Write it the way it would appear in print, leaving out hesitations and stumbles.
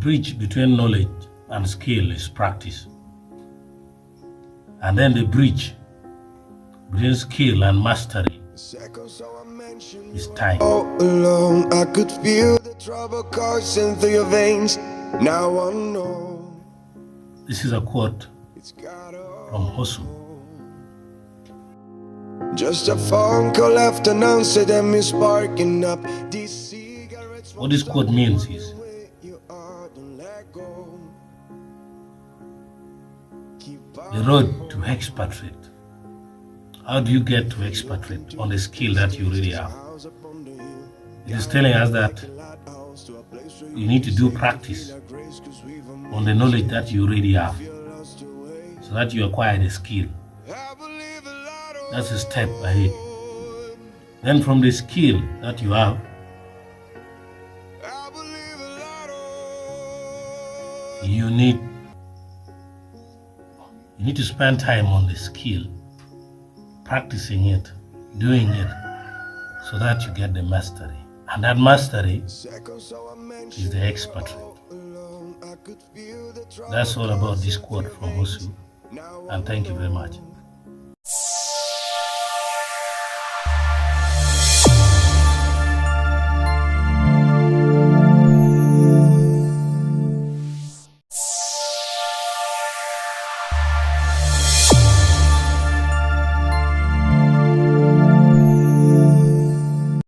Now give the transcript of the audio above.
bridge between knowledge and skill is practice. And then the bridge between skill and mastery is time. All alone, I could feel the trouble coursing through your veins. Now I know. This is a quote from Hosu. Just a phone call left announced them is sparking up. These cigarettes. What this quote means is, the road to expatriate. How do you get to expatriate on the skill that you really have? It is telling us that you need to do practice on the knowledge that you already have so that you acquire the skill. That's a step ahead. Then from the skill that you have, you need to spend time on the skill, practicing it, doing it, so that you get the mastery. And that mastery is the expatriate. That's all about this quote from Hosu, and thank you very much.